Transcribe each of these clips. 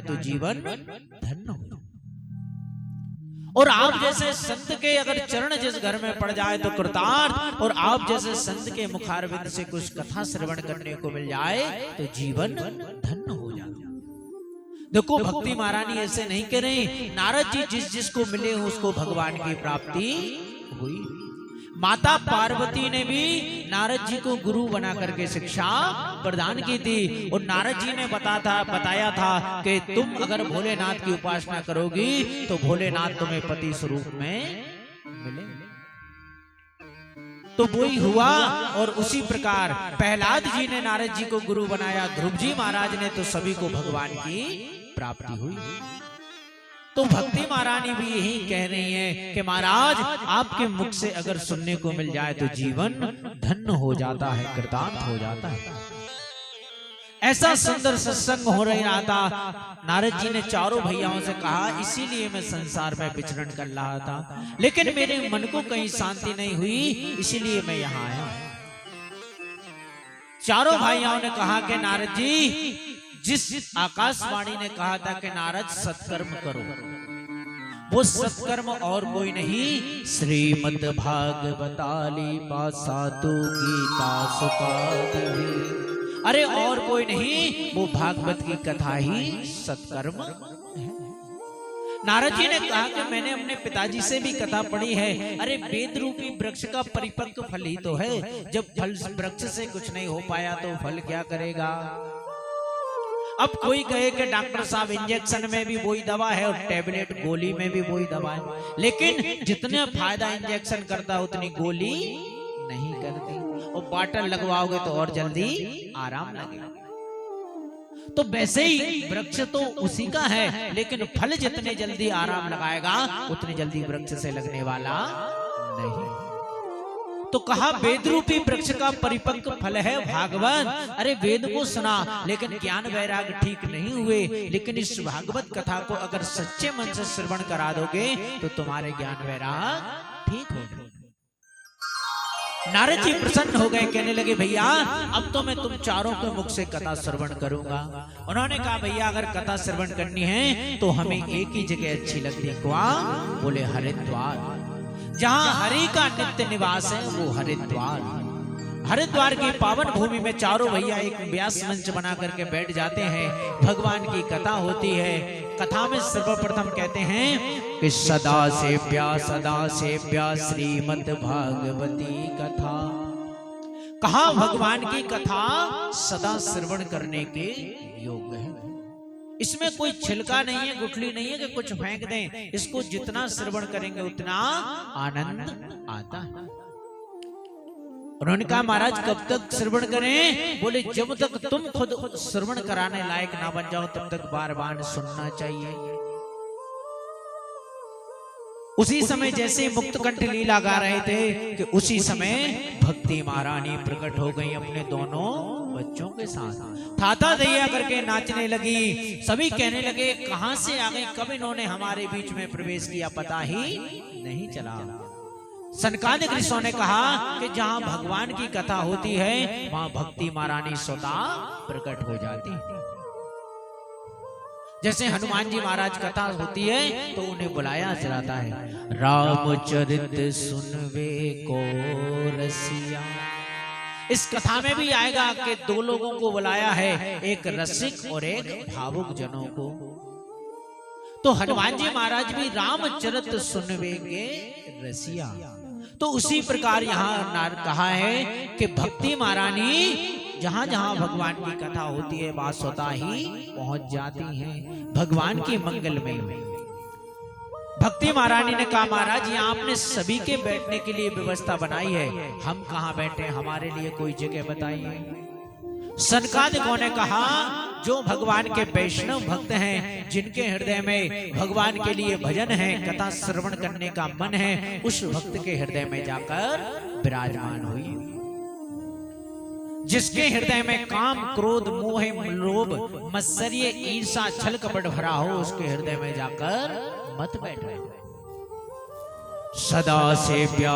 तो जीवन धन्य हो जाए। और आप जैसे संत के अगर चरण जिस घर में पड़ जाए तो कृतार्थ, और आप जैसे संत के मुखारविंद से कुछ कथा श्रवण करने को मिल जाए तो जीवन धन्य हो जाता। देखो भक्ति महारानी ऐसे नहीं कह रहे, नारद जी जिस जिसको मिले उसको भगवान की प्राप्ति हुई। माता पार्वती ने भी नारद जी को गुरु बना करके शिक्षा प्रदान की थी, और नारद जी ने बताया था कि तुम अगर भोलेनाथ की उपासना करोगी तो भोलेनाथ तुम्हें पति स्वरूप में मिले। तो वही हुआ, और उसी प्रकार प्रहलाद जी ने नारद जी को गुरु बनाया, ध्रुव जी महाराज ने तो सभी को भगवान की प्राप्ति हुई। तो भक्ति महारानी भी यही कह रही है कि महाराज आपके मुख से अगर सुनने को मिल जाए तो जीवन धन्य हो जाता है, कृतार्थ हो जाता है। ऐसा सुंदर सत्संग हो रहा था। नारद जी ने चारों भैयाओं से कहा, इसीलिए मैं संसार में विचरण कर रहा था, लेकिन मेरे मन को कहीं शांति नहीं हुई, इसीलिए मैं यहाँ आया। चारों भाइयों ने कहा कि नारद जी, जिस आकाशवाणी ने कहा था कि नारद सत्कर्म करो, वो सत्कर्म और कोई नहीं, श्रीमद् भागवताली पासातु गीता सुपादि। अरे और कोई नहीं, वो भागवत की कथा ही सत्कर्म है। नारद जी ने कहा कि मैंने अपने पिताजी से भी कथा पढ़ी है। अरे वेद रूपी वृक्ष का परिपक्व फल ही तो है, जब फल वृक्ष से कुछ नहीं हो पाया तो फल क्या करेगा। अब कोई कहे कि डॉक्टर साहब इंजेक्शन में भी वही दवा है और टेबलेट गोली में भी वही दवा है, लेकिन जितना फायदा इंजेक्शन करता है उतनी गोली नहीं करती, और बॉटल लगवाओगे तो और जल्दी आराम लगेगा। तो वैसे ही वृक्ष तो उसी का है, लेकिन फल जितने जल्दी आराम लगाएगा उतनी जल्दी वृक्ष से लगने वाला नहीं। तो कहा वेद रूपी वृक्ष का परिपक्व फल है भागवत। अरे वेद को सुना लेकिन ज्ञान वैराग ठीक नहीं हुए, लेकिन इस भागवत कथा को अगर सच्चे मन से श्रवण करा दोगे तो तुम्हारे ज्ञान वैराग ठीक हो गए। नारद जी प्रसन्न हो गए, कहने लगे भैया अब तो मैं तुम चारों के मुख से कथा श्रवण करूंगा। उन्होंने कहा भैया अगर कथा श्रवण करनी है तो हमें एक ही जगह अच्छी लगती है। कहाँ? बोले हरिद्वार। जहां हरि का नित्य निवास है वो हरिद्वार। हरिद्वार की पावन भूमि में चारों भैया एक व्यास मंच बना करके बैठ जाते हैं, भगवान की कथा होती है। कथा में सर्वप्रथम कहते हैं कि सदा से प्यास श्रीमद् भागवती कथा। कहा भगवान की कथा सदा श्रवण करने के योग्य है। इसमें कोई छिलका नहीं है, गुठली नहीं है कि कुछ फेंक दें। इसको जितना श्रवण करेंगे उतना आनंद आता है। उन्होंने कहा महाराज कब तक श्रवण करें? बोले जब तक तुम खुद श्रवण कराने लायक ना बन जाओ तब तक बार बार सुनना चाहिए। उसी समय जैसे मुक्तकंठ लीला गा रहे थे कि उसी समय भक्ति महारानी प्रकट हो गई अपने दोनों बच्चों के साथ, थाता दैया करके नाचने लगी। सभी कहने लगे कहां से आ गई, कब इन्होंने हमारे बीच में प्रवेश किया, पता ही नहीं चला। सनकादिक ऋषियों ने कहा कि जहां भगवान की कथा होती है वहां भक्ति महारानी स्वतः प्रकट हो जाती है। जैसे हनुमान जी महाराज कथा होती है तो उन्हें बुलाया जाता है, रामचरित सुनवे को रसिया। इस कथा में भी आएगा कि दो लोगों को बुलाया है, एक रसिक और एक भावुक जनों को। तो हनुमान जी महाराज भी रामचरित सुनवे के रसिया। तो उसी प्रकार यहाँ कहा है कि भक्ति महारानी जहां जहां भगवान की कथा होती है वहां स्वतः ही पहुंच जाती हैं भगवान की मंगलमय में। भक्ति महारानी ने कहा महाराज यहाँ आपने सभी के बैठने के लिए व्यवस्था बनाई है, हम कहाँ बैठे, हमारे लिए कोई जगह बताइए। सनकादिकों ने कहा जो भगवान के वैष्णव भक्त हैं, जिनके हृदय में भगवान के लिए भजन है, कथा श्रवण करने का मन है, उस भक्त के हृदय में जाकर विराजमान हुई। जिसके हृदय में काम क्रोध मोह लोभ मत्सर्य ईर्षा छल कपट भरा हो, उसके हृदय में जाकर मत बैठे। सदा सेव्या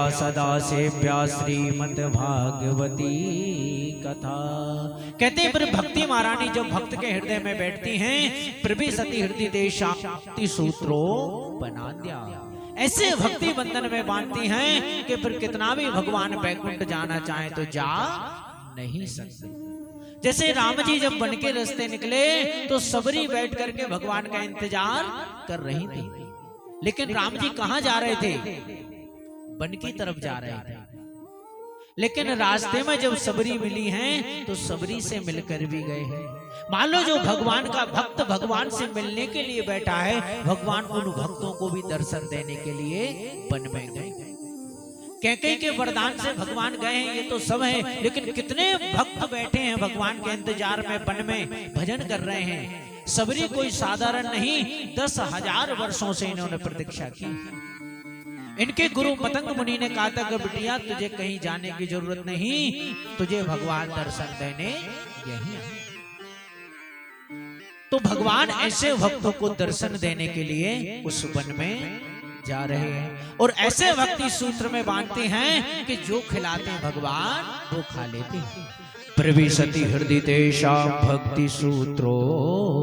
श्रीमद् भागवती कथा। कहते हैं पर भक्ति महारानी जब भक्त के हृदय में बैठती हैं, प्रभि सती हृदय देश शांति सूत्रो बना दिया। ऐसे भक्ति बंधन में बांधती हैं कि फिर कितना भी भगवान बैकुंठ जाना चाहे तो जा नहीं सकते। जैसे राम जी जब वन के रास्ते निकले तो सबरी बैठ करके भगवान का इंतजार कर रही थी, लेकिन राम जी कहां जा रहे थे? वन की तरफ जा रहे थे। लेकिन रास्ते में जब सबरी मिली हैं तो सबरी से मिलकर भी गए हैं। मान लो जो भगवान का भक्त भगवान से मिलने के लिए बैठा है, भगवान उन भक्तों को भी दर्शन देने के लिए वन में गए। कैकेयी के वरदान से भगवान गए हैं ये तो सब है, लेकिन कितने भक्त बैठे हैं भगवान के इंतजार में, वन में भजन कर रहे हैं। सबरी कोई साधारण नहीं, 10,000 वर्षों से इन्होंने प्रतीक्षा की। इनके गुरु पतंग मुनि ने कहा था कि बिटिया तुझे कहीं जाने की जरूरत नहीं, तुझे भगवान दर्शन देने यही। तो भगवान ऐसे भक्तों को दर्शन देने के लिए उस वन में जा रहे हैं और ऐसे भक्ति सूत्र में बांधते हैं कि जो खिलाते हैं भगवान वो खा लेते हैं। प्रविशति हृदय तेषां भक्ति सूत्रोपमा।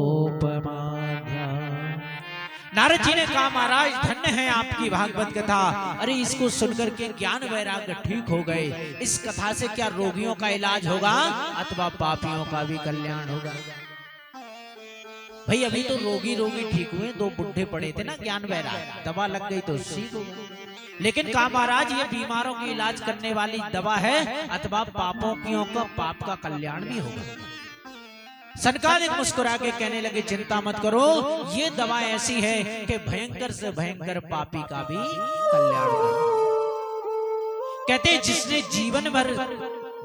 नारद जी ने कहा महाराज धन्य है आपकी भागवत कथा। अरे इसको सुनकर के ज्ञान वैराग्य ठीक हो गए। इस कथा से क्या रोगियों का इलाज होगा अथवा पापियों का भी कल्याण होगा? भाई अभी तो रोगी ठीक हुए, 2 बुढ़े पड़े थे ना ज्ञान वैराग्य, दवा लग गई तो ठीक हो गई। लेकिन कहा महाराज ये बीमारों की इलाज करने वाली दवा है अथवा पापों का पाप का कल्याण भी होगा। सनकादिक मुस्कुरा के कहने लगे चिंता मत करो, ये दवा ऐसी है कि भयंकर से भयंकर पापी का भी कल्याण करेगी। कहते जिसने जीवन भर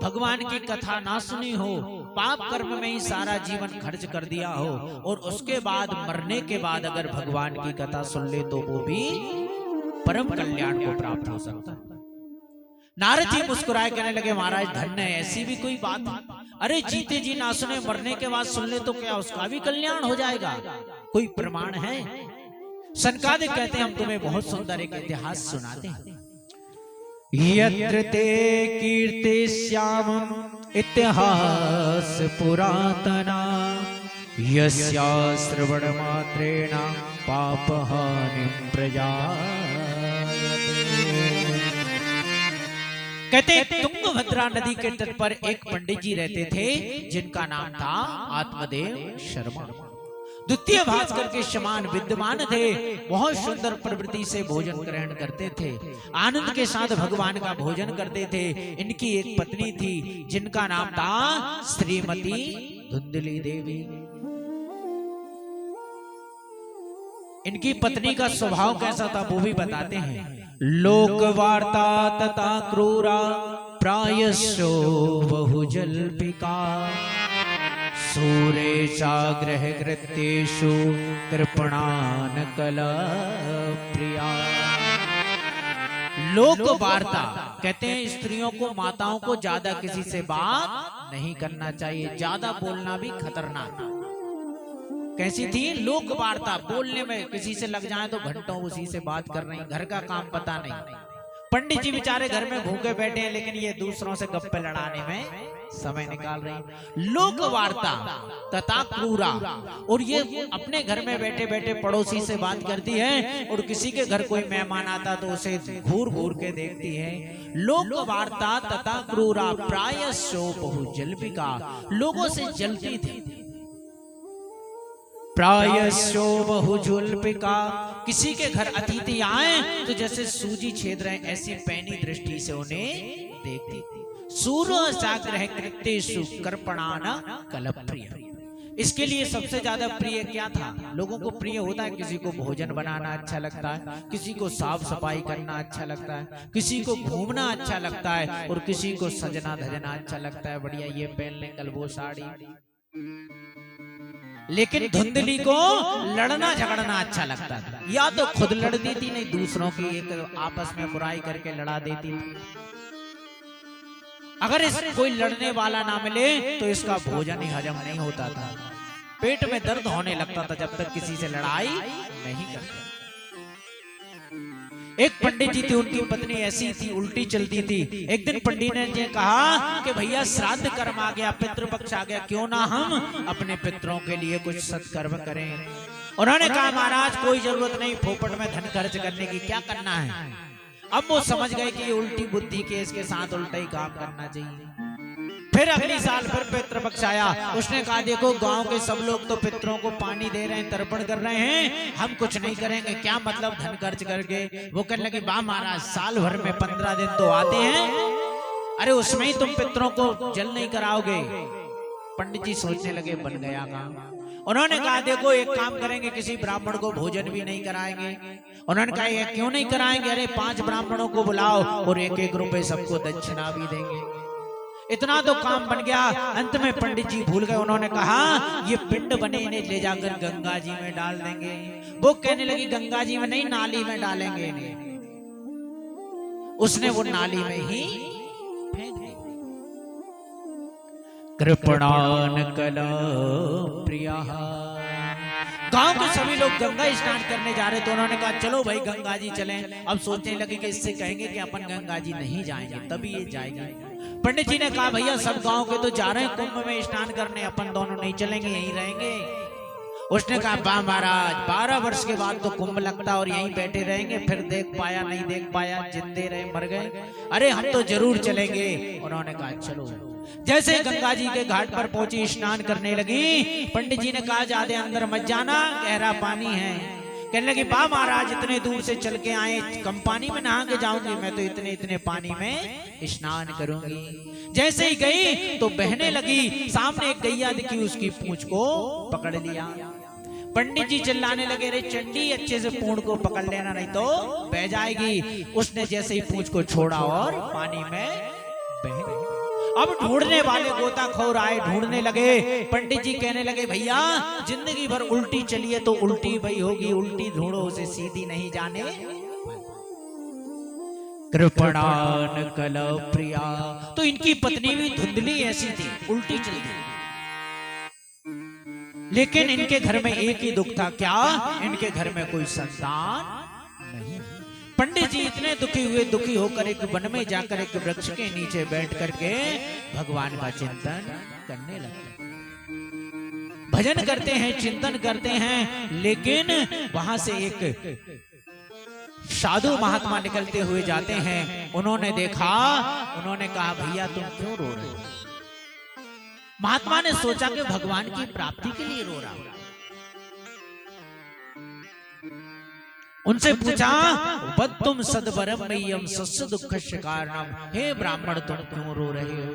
भगवान की कथा ना सुनी हो, पाप कर्म में ही सारा जीवन खर्च कर दिया हो और उसके बाद मरने के बाद अगर भगवान की कथा सुन ले तो वो भी परम कल्याण को प्राप्त हो सकता है। नारद जी मुस्कुराए कहने लगे महाराज धन्य है, ऐसी भी कोई बात है? अरे जीते जी ना सुने मरने के बाद सुन ले तो क्या उसका भी कल्याण हो जाएगा? कोई प्रमाण है? सनकादिक कहते हैं हम तुम्हें बहुत सुंदर एक इतिहास सुनाते हैं। यत्र ते कीर्तिस्यामं इतिहास पुरातना यस्या श्रवण मात्रेण पापहानिं प्रजायते। कहते तुंगभद्रा नदी के तट पर एक पंडित जी रहते थे जिनका नाम था आत्मदेव शर्मा। द्वितीय भास्कर के समान विद्वान थे, बहुत सुंदर प्रवृत्ति से भोजन ग्रहण करते थे, आनंद के साथ भगवान का भोजन करते थे। इनकी एक पत्नी थी जिनका नाम था श्रीमती धुंधली देवी। इनकी पत्नी का स्वभाव कैसा था वो भी बताते हैं। लोक वार्ता तथा क्रूरा प्रायशो बहुजल्पिका सूरेशा ग्रह कृत्येषु कृपणान कला प्रिया। लोक वार्ता कहते हैं स्त्रियों को, माताओं को ज्यादा किसी से बात नहीं करना चाहिए, ज्यादा बोलना भी खतरनाक। कैसी थी? लोक वार्ता, बोलने में किसी से लग जाए तो घंटों उसी से बात कर रही, घर का काम पता नहीं। पंडित जी बेचारे घर में भूखे बैठे हैं लेकिन ये दूसरों से गप्पे लड़ाने में समय निकाल रही। लोक वार्ता तथा क्रूरा, और ये अपने घर में बैठे बैठे पड़ोसी से बात करती है और किसी के घर कोई मेहमान आता तो उसे घूर घूर के देखती है। लोक वार्ता तथा क्रूरा प्रायशो बहुजल्पिका, लोगों से जलती थी। प्रायशो बहुजुल्पिका, किसी के घर अतिथि आए तो जैसे सूजी छेद रहे ऐसी पैनी दृष्टि से उन्हें देखती थी। सूरोसाग्रह कृत्येषु कृपणान कलप्रिय, इसके लिए सबसे ज्यादा प्रिय क्या था? लोगों को प्रिय होता है, किसी को भोजन बनाना अच्छा लगता है, किसी को साफ सफाई करना अच्छा लगता है, किसी को घूमना अच्छा लगता है और किसी को सजना धजना अच्छा लगता है, बढ़िया ये पहन लें कल वो साड़ी। लेकिन धुंधली को लड़ना झगड़ना अच्छा लगता था, या तो खुद लड़ती थी नहीं दूसरों की एक आपस में बुराई करके लड़ा देती थी। अगर इस कोई लड़ने वाला ना मिले तो इसका भोजन ही हजम नहीं होता था, पेट में दर्द होने लगता था जब तक किसी से लड़ाई नहीं करता। एक पंडित जी थे, उनकी पत्नी ऐसी थी, उल्टी चलती थी। एक दिन पंडित ने जी कहा कि भैया श्राद्ध कर्म आ गया, पितृपक्ष आ गया, क्यों ना हम अपने पितरों के लिए कुछ सत्कर्म करें। उन्होंने कहा महाराज कोई जरूरत नहीं, फोपट में धन खर्च करने की, क्या करना है। अब वो समझ गए कि ये उल्टी बुद्धि के, इसके साथ उल्टा ही काम करना चाहिए। फिर अगले साल फिर पितृपक्ष आया, उसने कहा देखो गांव के सब लोग तो पितरों को पानी दे रहे हैं, तर्पण कर रहे हैं, हम कुछ नहीं करेंगे, क्या मतलब धन खर्च करके। वो कहने लगे वाह महाराज, साल भर में 15 दिन तो आते हैं, अरे उसमें ही तुम पितरों को जल नहीं कराओगे। पंडित जी सोचने लगे बन गया काम। उन्होंने कहा देखो एक काम करेंगे, किसी ब्राह्मण को भोजन भी नहीं कराएंगे। उन्होंने कहा ये क्यों नहीं कराएंगे, अरे 5 ब्राह्मणों को बुलाओ और 1-1 रुपए सबको दक्षिणा भी देंगे। इतना तो काम बन गया। अंत में पंडित जी भूल गए, उन्होंने कहा ये पिंड बने, इन्हें ले जाकर गंगा जी में डाल देंगे। वो कहने लगी गंगा जी में नहीं, नाली में डालेंगे इन्हें। उसने वो नाली में ही फेंक दी। कृपणान कला प्रिया। गांव के सभी लोग गंगा स्नान करने जा रहे, तो उन्होंने कहा चलो भाई गंगा जी चलें। अब सोचने लगे कि इससे कहेंगे कि अपन गंगा जी नहीं जाएंगे, तभी ये जाएंगे। पंडित जी ने कहा भैया सब गांव के तो जा रहे हैं कुंभ में स्नान करने, अपन दोनों नहीं चलेंगे, यहीं रहेंगे। उसने कहा वाह महाराज, 12 वर्ष के बाद तो कुंभ लगता और यहीं बैठे रहेंगे, फिर देख पाया नहीं देख पाया, जिंदे रहे मर गए, अरे हम तो जरूर चलेंगे। उन्होंने कहा चलो। जैसे गंगा जी के घाट पर पहुंची, स्नान करने लगी, पंडित जी ने कहा ज्यादा अंदर मत जाना, गहरा पानी है। कहने लगी वाह महाराज, इतने दूर से चल के आए, कम पानी में नहा के जाऊंगी, मैं तो इतने इतने पानी में स्नान करूंगी। जैसे ही गई तो बहने लगी, सामने एक गैया दिखी, उसकी पूंछ को पकड़ लिया। पंडित जी चिल्लाने लगे रे चंडी, अच्छे से पूंछ को पकड़ लेना नहीं तो बह जाएगी। उसने जैसे ही पूंछ को छोड़ा और पानी में बह गई। अब ढूंढने वाले गोताखोर आए, ढूंढने लगे। पंडित जी कहने लगे भैया जिंदगी भर उल्टी चलिए तो उल्टी वही होगी, उल्टी ढूंढो उसे सीधी नहीं जाने। कृपणान कला प्रिया। तो इनकी पत्नी भी धुंधली ऐसी थी, उल्टी चली गई। लेकिन इनके घर में एक ही दुख था, क्या? इनके घर में कोई संतान नहीं। पंडित जी इतने दुखी हुए, दुखी होकर एक वन में जाकर एक वृक्ष के नीचे बैठ करके भगवान का चिंतन करने लगते। भजन करते हैं, चिंतन करते हैं, लेकिन वहां से एक साधु महात्मा निकलते हुए जाते हैं। उन्होंने देखा, उन्होंने कहा भैया तुम क्यों रो रहे हो? महात्मा ने सोचा कि भगवान की प्राप्ति के लिए रो रहा हूं। उनसे पूछा बद तुम सदवरम मय्यम सस्य दुःखस्य कारणम, हे ब्राह्मण तुम क्यों रो रहे हो?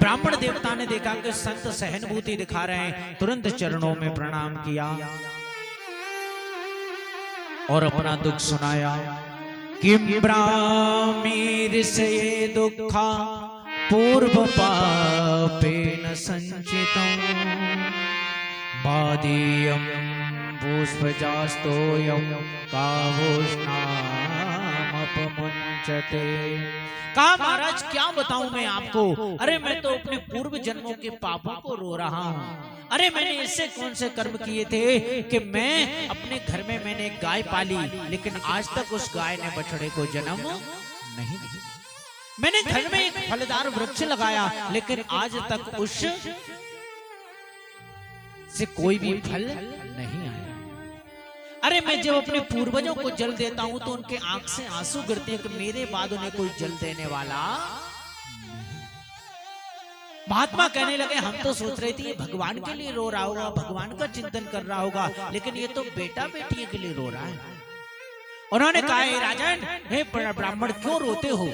ब्राह्मण देवता ने देखा कि संत सहानुभूति दिखा रहे हैं, तुरंत चरणों में प्रणाम किया और अपना दुख सुनाया। किम ब्राह्मीर से दुखा पूर्व पापेन संचितं बादीयं पुष्पजास्तोयं कावोष्णामपमुञ्चते। कहा महाराज क्या बताऊं मैं आपको, अरे मैं तो अपने पूर्व जन्मों के पापों को रो रहा हूं। अरे मैंने इससे कौन से कर्म किए थे कि मैं अपने घर में मैंने एक गाय पाली, लेकिन आज तक उस गाय ने बछड़े को जन्म नहीं दिया। मैंने घर में एक फलदार वृक्ष लगाया, लेकिन आज तक उस से कोई भी फल नहीं आया। अरे मैं जब अपने पूर्वजों को जल देता हूं तो उनके आंख से आंसू गिरते हैं कि मेरे बाद उन्हें कोई जल देने वाला। महात्मा कहने लगे हम तो सोच रहे थे भगवान के लिए रो रहा होगा, भगवान का चिंतन कर रहा होगा, लेकिन ये तो बेटा बेटी के लिए रो रहा है। उन्होंने कहा राजन, हे ब्राह्मण क्यों रोते हो?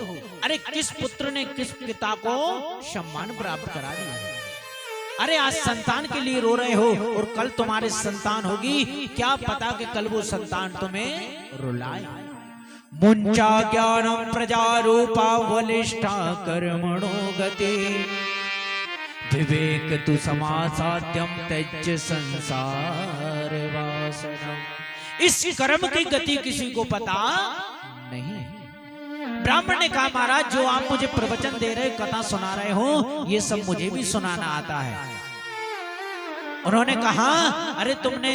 अरे किस पुत्र ने किस पिता को सम्मान प्राप्त करा दिया? अरे आज संतान के लिए रो रहे हो और कल तुम्हारे संतान होगी, क्या पता कि कल वो संतान तुम्हें रुलाए। मुंचा ज्ञानम प्रजा रूपा वलिष्ठा कर्मणो गति विवेक तु समासाद्यम त्यज्य संसार वासनम। इस कर्म की गति किसी को पता नहीं। ब्राह्मण ने कहा महाराज जो आप मुझे प्रवचन दे रहे, कथा सुना रहे हो, ये सब मुझे भी सुनाना आता है। उन्होंने कहा अरे तुमने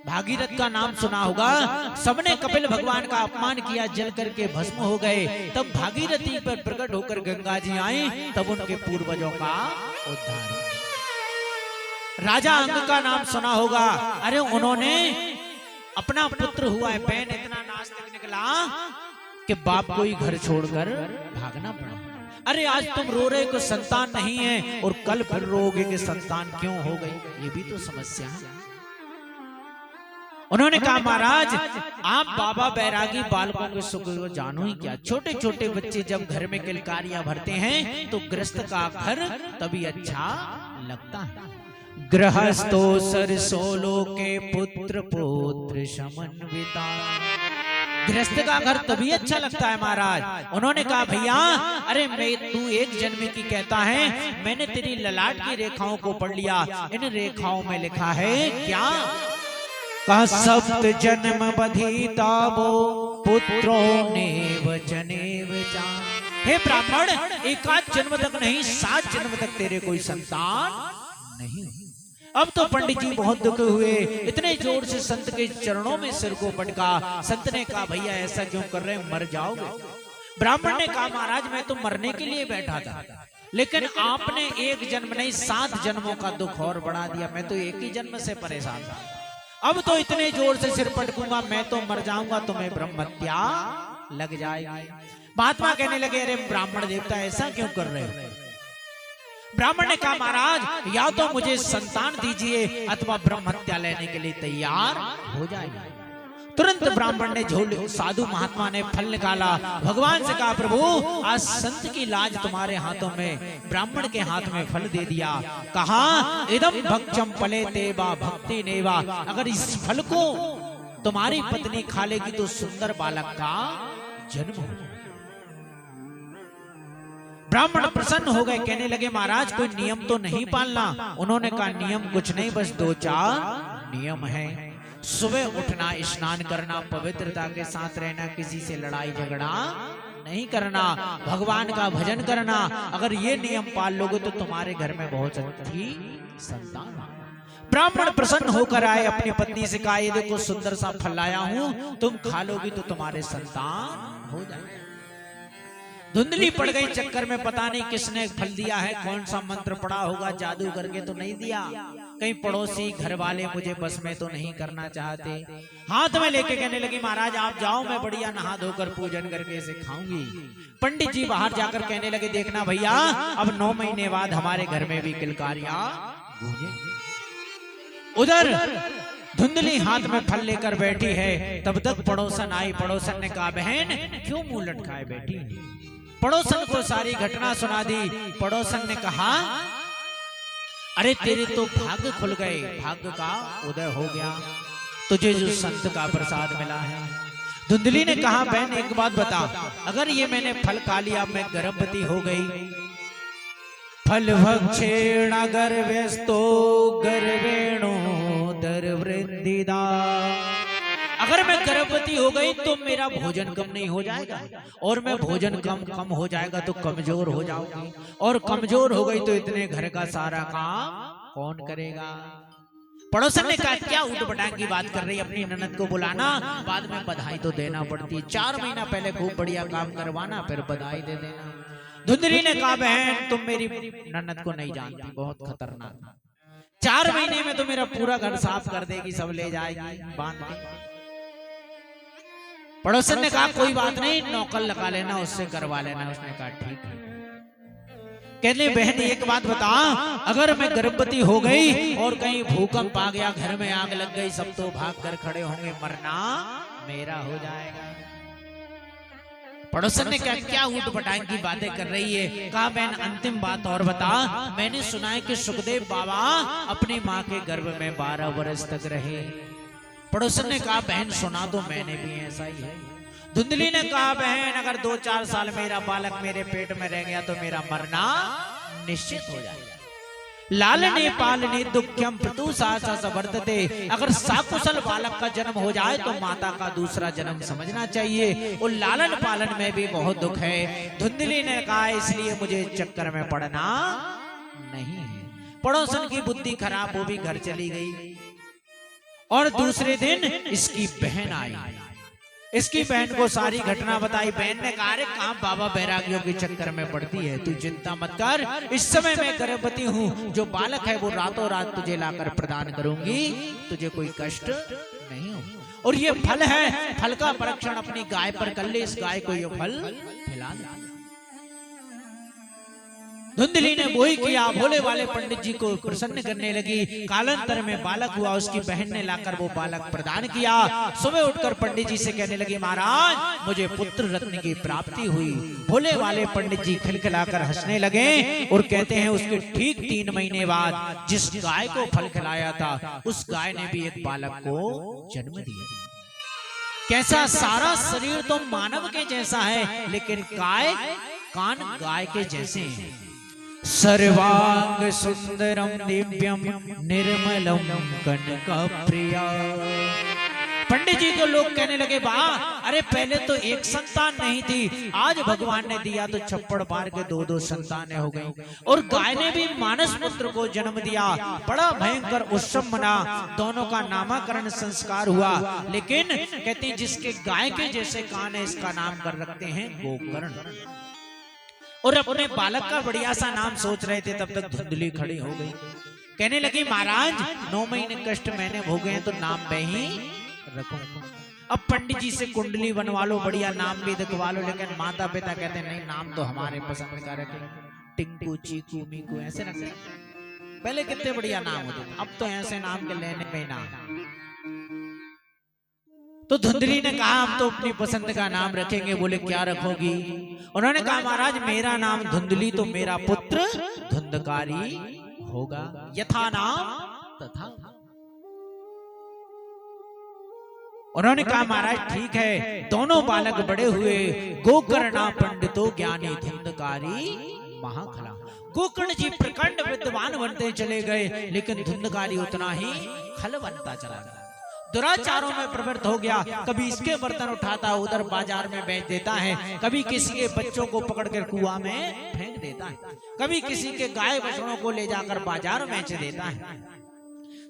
भागीरथ का नाम सुना होगा। सबने कपिल भगवान का अपमान किया, जल करके भस्म हो गए। तब भागीरथी पर प्रकट होकर गंगा जी आई, तब उनके पूर्वजों का उद्धार। राजा अंग का नाम सुना होगा। अरे उन्होंने अपना पुत्र हुआ है बैन इतना नास्तिक निकला कि बाप को ही घर छोड़कर भागना पड़ा। अरे आज तुम रो रहे को संतान नहीं है, और कल फिर रोगे कि संतान क्यों हो गई, ये भी तो समस्या है। उन्होंने कहा महाराज आप बाबा बैरागी बालकों के सुख को जानो ही क्या। छोटे छोटे बच्चे जब घर में किलकारियां भरते हैं तो गृहस्थ का घर तभी अच्छा लगता है। गृहस्थो सरसोलो के पुत्र पौत्र समन्विता। गृहस्थ का घर तभी अच्छा लगता है महाराज। उन्होंने कहा भैया अरे मैं तू एक जन्म की कहता है, मैंने तेरी ललाट की रेखाओं को पढ़ लिया। इन रेखाओं में लिखा है क्या? कहा सप्त जन्म बधिता वो पुत्रों ने वचनेव जान। हे ब्राह्मण एक आध जन्म तक नहीं 7 जन्म तक तेरे कोई संतान नहीं। अब तो पंडित जी बहुत दुख हुए, इतने जोर से संत के चरणों में सिर को पटका। संत ने कहा भैया ऐसा क्यों कर रहे हैं, मर जाओगे। ब्राह्मण ने कहा महाराज मैं तो मरने के लिए बैठा था, लेकिन आपने एक जन्म नहीं 7 जन्मों का दुख और बढ़ा दिया। मैं तो एक ही जन्म से परेशान था, अब तो इतने जोर से सिर पटकूंगा मैं तो मर जाऊंगा, तुम्हें ब्रह्म हत्या लग जाएगी। महात्मा कहने लगे अरे ब्राह्मण देवता ऐसा क्यों कर रहे हो? ब्राह्मण ने कहा महाराज या तो मुझे संतान दीजिए अथवा ब्रह्म हत्या लेने के लिए तैयार हो जाएगा। तुरंत ब्राह्मण ने झोले, साधु महात्मा ने फल निकाला, भगवान से कहा प्रभु आज संत की लाज तुम्हारे हाथों में। ब्राह्मण के हाथ में फल दे दिया, कहा इदम भक्षम फले तेवा भक्ति नेवा। अगर इस फल को तुम्हारी पत्नी खा लेगी तो सुंदर बालक का जन्म हो। ब्राह्मण प्रसन्न हो गए, कहने लगे महाराज कोई नियम तो नहीं पालना। उन्होंने कहा नियम कुछ नहीं, बस 2-4 नियम हैं। सुबह उठना, स्नान करना, पवित्रता के साथ रहना, किसी से लड़ाई झगड़ा नहीं करना, भगवान का भजन करना। अगर ये नियम पाल लोगे तो तुम्हारे घर में बहुत अच्छी संतान। ब्राह्मण प्रसन्न होकर आए, अपनी पत्नी से कहा ये देखो सुंदर सा फल लाया हूं, तुम खा लोगी तो तुम्हारे संतान हो जाए। धुंधली पड़ गई चक्कर में, पता नहीं किसने फल दिया है, कौन सा मंत्र पड़ा होगा, जादू करके तो नहीं दिया। कहीं पड़ोसी घर वाले मुझे बस में तो नहीं करना चाहते। हाथ में लेके कहने लगी महाराज आप जाओ, मैं बढ़िया नहा धोकर पूजन करके इसे खाऊंगी। पंडित जी बाहर जाकर कहने लगे देखना भैया अब 9 महीने बाद हमारे घर में भी किलकारियां गूंजेंगी। उधर धुंधली हाथ में फल लेकर बैठी है, तब तक पड़ोसन आई। पड़ोसन ने कहा बहन क्यों मुंह लटकाए बैठी? पड़ोसन को सारी घटना सुना दी। पड़ोसन ने कहा अरे तेरे तो भाग्य खुल गए, भाग्य का उदय हो गया, तुझे जो संत का प्रसाद मिला है। धुंधली ने कहा बहन एक बात बता, अगर ये मैंने फल खा लिया मैं गर्भवती हो गई, फल भक्षेण गर्भस्थो गर्वेणो दरवृद्धिदा। अगर मैं गर्भवती हो गई तो मेरा भोजन कम नहीं हो जाएगा, और मैं भोजन कम हो जाएगा तो कमजोर हो जाऊंगी, और कमजोर हो गई तो इतने घर का सारा काम कौन करेगा? पड़ोसन ने कहा क्या उठपटांग की बात कर रही, अपनी ननद को बुलाना, बाद में बधाई तो देना पड़ती है। 4 महीना पहले खूब बढ़िया काम करवाना, फिर बधाई दे देना। धुंधली ने कहा बहन तुम मेरी ननद को नहीं जानती, बहुत खतरनाक। 4 महीने में तो मेरा पूरा घर साफ कर देगी, सब ले जाएगी बांध के। पड़ोसन ने कहा कोई बात नहीं, नौकर लगा लेना, उससे करवा लेना। उसने कहा ठीक है। कहने बहन एक बात बता, अगर मैं गर्भवती हो गई और कहीं भूकंप आ गया, घर में आग लग गई, सब तो भाग कर खड़े होंगे, मरना मेरा हो जाएगा। पड़ोसन ने क्या ऊट पटांग की बातें कर रही है? कहा बहन अंतिम बात और बता, मैंने सुना है कि सुखदेव बाबा अपनी माँ के गर्भ में 12 वर्ष तक रहे। पड़ोसन ने कहा बहन सुना तो मैंने भी ऐसा ही है। धुंधली ने कहा बहन अगर 2-4 साल मेरा बालक मेरे पेट में रह गया तो मेरा मरना निश्चित हो जाएगा। लालने पालने दुख्यम प्रतुषा वर्तते। अगर साकुशल बालक का जन्म हो जाए तो माता का दूसरा जन्म समझना चाहिए, और लालन पालन में भी बहुत दुख है। धुंधली ने कहा इसलिए मुझे चक्कर में पड़ना नहीं है। पड़ोसन की बुद्धि खराब, वो भी घर चली गई। और दूसरे दिन इसकी बहन आई, इसकी बहन को सारी घटना बताई। बहन ने कहा, अरे कहां बाबा बैरागियों के चक्कर में पड़ती है, तू चिंता मत कर, इस समय मैं गर्भवती हूँ, जो बालक है वो रातों रात तुझे लाकर प्रदान करूंगी, तुझे कोई कष्ट नहीं हो। और ये फल है, फल का परीक्षण अपनी गाय पर कर ले, इस गाय को ये फल खिला ले। धुंधली ने वही किया, भोले वाले पंडित जी को प्रसन्न करने लगी। कालांतर में बालक हुआ, उसकी बहन ने लाकर वो बालक प्रदान किया। सुबह उठकर पंडित जी से कहने लगी, महाराज मुझे पुत्र रत्न की प्राप्ति हुई। भोले वाले पंडित जी खिलखिलाकर हंसने लगे और कहते हैं, उसके ठीक 3 महीने बाद जिस गाय को फल खिलाया था, उस गाय ने भी एक बालक को जन्म दिया। कैसा सारा शरीर तो मानव के जैसा है, लेकिन कान गाय के जैसे हैं। सर्वांग सुंदरम दिव्यम निर्मलम कनकप्रिया। पंडित जी को लोग कहने लगे, वाह, अरे पहले तो एक संतान नहीं थी, आज भगवान ने दिया तो छप्पड़ मार के 2-2 संतानें हो गई। और गाय ने भी मानस पुत्र को जन्म दिया। बड़ा भयंकर उत्सव मना, दोनों का नामकरण संस्कार हुआ। लेकिन कहते हैं, जिसके गाय के जैसे कान है, इसका नाम कर रखते हैं गोकर्ण। और अपने बालक का बढ़िया सा नाम सोच रहे थे, तब तक धुंधली खड़ी हो गई। कहने लगी, महाराज 9 महीने कष्ट मैंने भोगे हैं, तो नाम मैं ही रखूं। अब पंडित जी से कुंडली बनवा लो, बढ़िया नाम भी दिखवा लो, लेकिन माता पिता कहते नहीं, नाम तो हमारे पसंद का रखे, टिंकू चीकू मीकू ऐसे रखते। पहले कितने बढ़िया नाम होते, अब तो ऐसे नाम के लेने में ना। तो धुंधली ने कहा, हम तो अपनी पसंद का नाम रखेंगे। बोले, क्या रखोगी? उन्होंने कहा, महाराज मेरा नाम धुंधली, तो मेरा पुत्र धुंधकारी होगा, यथा नाम तथा। उन्होंने कहा, महाराज ठीक है। दोनों बालक बड़े हुए, गोकर्णा पंडितो ज्ञानी धुंधकारी महाखला। गोकर्ण जी प्रकांड विद्वान बनते चले गए, लेकिन धुंधकारी उतना ही खल बनता चला गया। दुराचारों में प्रवृत्त हो गया। कभी इसके बर्तन उठाता उधर बाजार में बेच देता है, कभी किसी के बच्चों को पकड़कर कुआं में फेंक देता है, कभी किसी के गाय बछड़ों को ले जाकर बाजार में बेच देता है।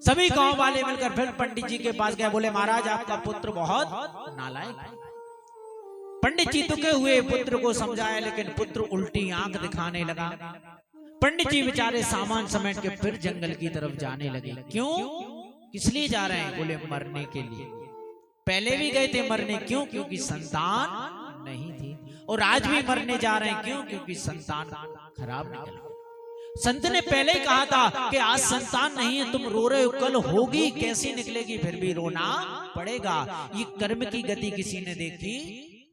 सभी गांव वाले मिलकर फिर पंडित जी के पास गए। बोले, महाराज आपका पुत्र बहुत नालायक है। पंडित जी दुखे हुए, पुत्र को समझाया, लेकिन पुत्र उल्टी आंख दिखाने लगा। पंडित जी बेचारे सामान समेट के फिर जंगल की तरफ जाने लगे। क्यों, किस लिए जा रहे हैं? बोले, मरने के लिए। पहले भी गए थे मरने, क्यों? क्योंकि संतान नहीं थी। और आज भी मरने जा रहे हैं, क्यों? क्योंकि संतान खराब निकल गई। संत ने पहले ही कहा था कि आज संतान नहीं है, तुम रो रहे हो, कल होगी, कैसी निकलेगी, फिर भी रोना पड़ेगा। ये कर्म की गति किसी ने देखी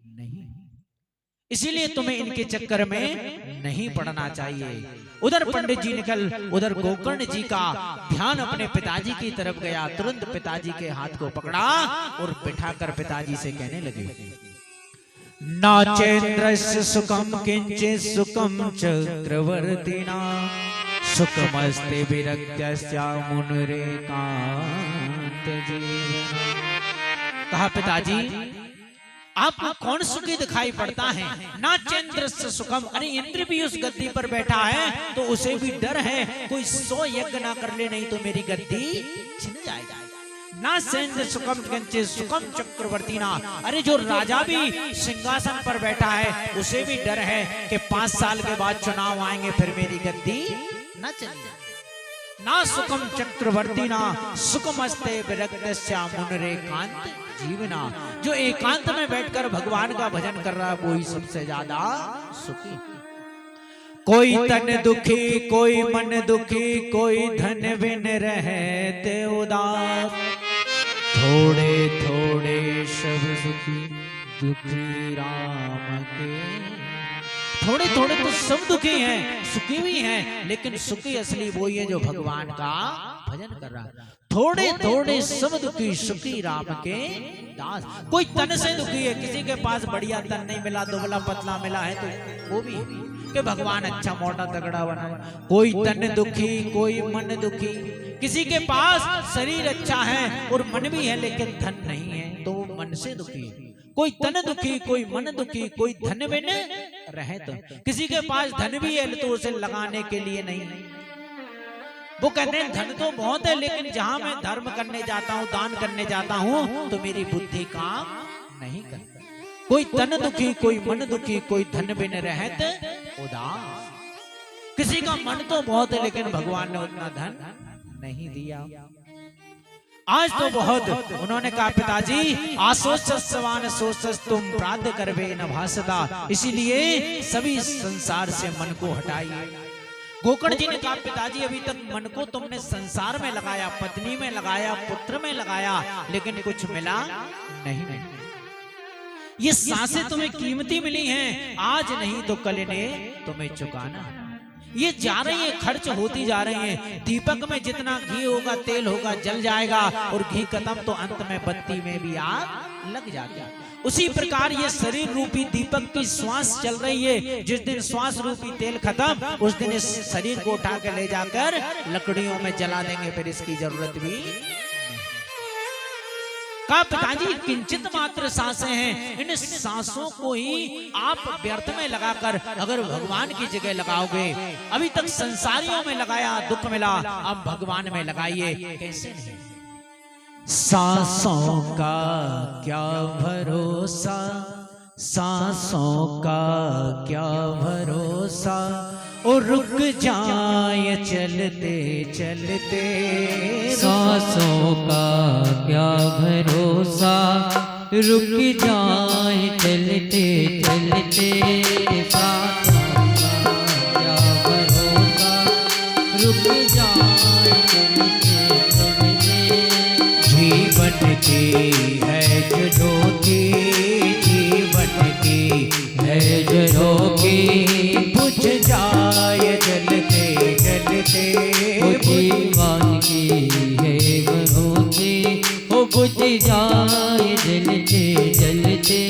नहीं, इसीलिए तुम्हें इनके चक्कर में नहीं पड़ना चाहिए। उधर पंडित जी निकल, उधर गोकर्ण जी का ध्यान अपने पिताजी की तरफ गया। तुरंत पिताजी के हाथ को पकड़ा और बिठाकर पिताजी से कहने लगे, नाचेन्द्रस्य सुखम किंचित सुखम चक्रवर्तिना सुखमस्ते विरक्त्यस्या मुनिरेकांत जीवना। कहा, पिताजी आपको कौन सुखी दिखाई पड़ता है? नाचेन्द्र से सुखम, अरे इंद्र भी उस गद्दी पर बैठा है, तो उसे भी डर है, कोई 100 यज्ञ ना कर ले, नहीं तो मेरी गद्दी छिन जाएगी। ना सेन्द्र सुखम किंचित सुखम चक्रवर्ती ना, अरे जो राजा भी सिंहासन पर बैठा है, उसे भी डर है कि 5 साल के बाद चुनाव आएंगे, फिर मेरी गद्दी न चली जाए। ना सुखम चक्रवर्ती ना सुखमस्ते विरक्तस्या मुनिरेकांत जीवना। जो एकांत में बैठकर भगवान का भजन कर रहा है, वही सबसे ज्यादा सुखी। कोई तन दुखी, कोई मन दुखी, कोई धन बिन रहते उदास। थोड़े थोड़े सब सुखी, दुखी राम के। थोड़े थोड़े तो सब दुखी हैं, सुखी भी हैं, लेकिन सुखी असली वही है जो भगवान का भजन कर रहा है। थोड़े थोड़े सब दुखी, सुखी राम के दास। कोई तन से दुखी है, किसी के पास बढ़िया तन नहीं मिला, दुबला पतला मिला है, तो वो भी कि भगवान अच्छा मोटा तगड़ा बना। कोई तन दुखी, कोई मन दुखी, किसी के पास शरीर अच्छा है और मन भी है, लेकिन धन नहीं है, तो वो मन से दुखी है। कोई तन दुखी, कोई मन दुखी, कोई धन बिन रहे, तो किसी के पास धन भी है, तो उसे लगाने के लिए नहीं। वो कहते हैं धन तो बहुत है, लेकिन जहां मैं धर्म करने जाता हूँ, दान करने जाता हूँ, तो मेरी बुद्धि काम नहीं करती। कोई तन दुखी, कोई मन दुखी, कोई धन बिन रहत उदास। किसी का मन तो बहुत है, लेकिन भगवान ने उतना धन नहीं दिया। आज तो बहुत उन्होंने कहा पिताजी आसोचस्वान सोचस तुम प्राप्त करवे न भासता, इसीलिए सभी संसार से मन को हटाइए। गोकर्ण जी ने कहा पिताजी अभी तक मन को तुमने संसार में लगाया, पत्नी में लगाया, पुत्र में लगाया, लेकिन कुछ मिला नहीं। ये सांसें तुम्हें कीमती मिली हैं, आज नहीं तो कल इन्हें तुम्हें चुकाना। ये जा रही है, खर्च होती जा रही है। दीपक में जितना घी होगा, तेल होगा, जल जाएगा, और घी खत्म तो अंत में बत्ती में भी आग लग जाती है। उसी प्रकार ये शरीर रूपी दीपक की श्वास चल रही है। जिस दिन श्वास रूपी तेल खत्म, उस दिन इस शरीर को उठा के ले जाकर लकड़ियों में जला देंगे, फिर इसकी जरूरत भी। कहा पिताजी किंचित मात्र सांसें हैं, इन सांसों को ही आप व्यर्थ में लगाकर अगर भगवान की जगह लगाओगे, अभी तक संसारियों में लगाया दुख मिला, अब भगवान में लगाइए, कैसे नहीं। सांसों का क्या भरोसा, सांसों का क्या भरोसा, और रुक जाए चलते चलते। सांसों का क्या भरोसा, रुक जाए चलते चलते। सांसों का क्या भरोसा, रुक जाए चलते चलते। जीवन की है जो ज्योति, जीवन की है जो ज्योति, बुझ जाए जलते जलते। जीवन की है भरोसे, वो बुझ जाए जलते जलते।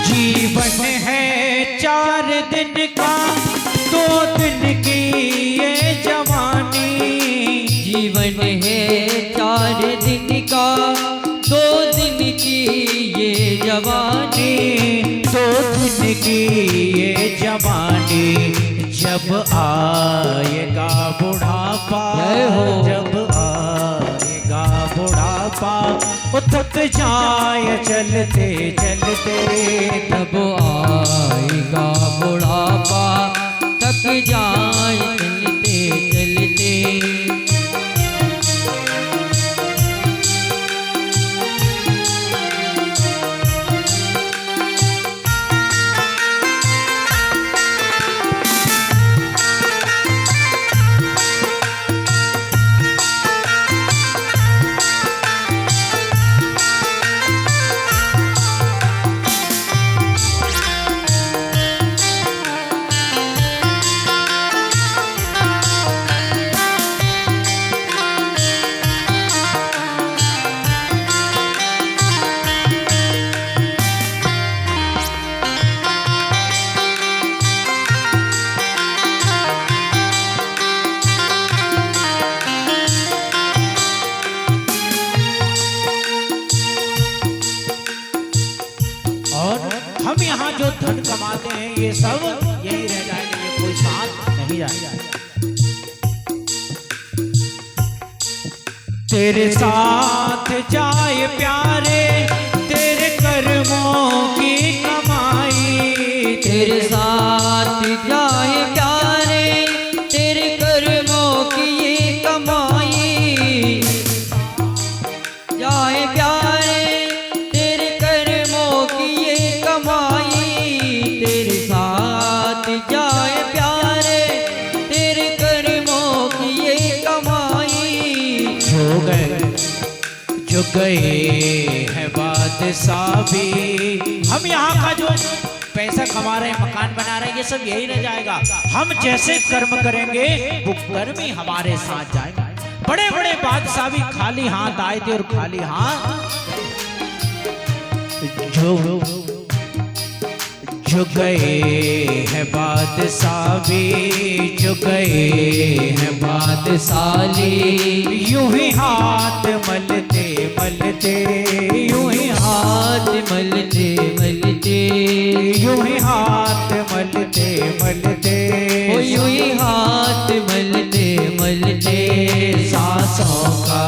जीवन है 4 दिन का, 2 दिन की ये जवानी। 2 दिन की ये जवानी, जब आएगा बुढ़ापा, जब आएगा बुढ़ापा, वो थक जाए चलते चलते। तब आएगा बुढ़ापा, थक जाए चलते चलते। हम यहाँ जो धन कमाते हैं ये सब यही रह जाएंगे, ये कोई साथ नहीं जाएगा। तेरे साथ जाए प्यारे, तेरे कर्मों की कमाई। तेरे साथ जाए प्यारे, तेरे कर्मों की ये कमाई। जाए प्यारे, तेरे कर्मों की ये कमाई। तेरे साथ जाए प्यारे, तेरे कर्मों की ये कमाई। जो गए है बादशाह भी, हम यहाँ का जो पैसा कमा रहे हैं, मकान बना रहे हैं, ये सब यही रह जाएगा। हम जैसे कर्म करेंगे वो कर्म ही हमारे साथ जाएगा। बड़े बड़े बादशाह भी खाली हाथ आए थे और खाली हाथ जो गए हैं बादशाह भी, जो गए हैं बादशाह यूं ही हाथ मलते मलते, यूं ही हाथ मलते मलते, यूं ही हाथ मलते मलते, ओ यूं ही हाथ मलते मलते। सांसों का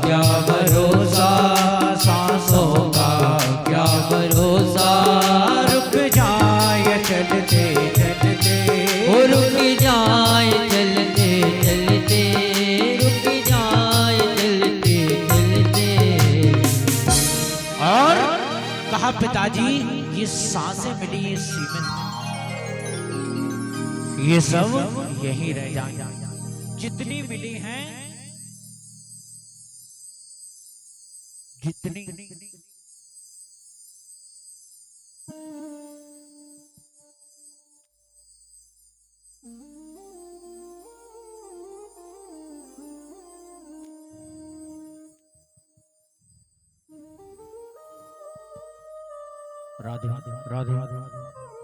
क्या भरोसा, सांसों का क्या भरोसा, रुक जाए चलते चलते, ओ रुक जाए चलते चलते, रुक जाए चलते चलते। और कहा पिताजी ये सांसें मिली, ये सीमेंट, ये सब यही रह जाए, जितनी मिली हैं, जितनी राधे राधे राधे।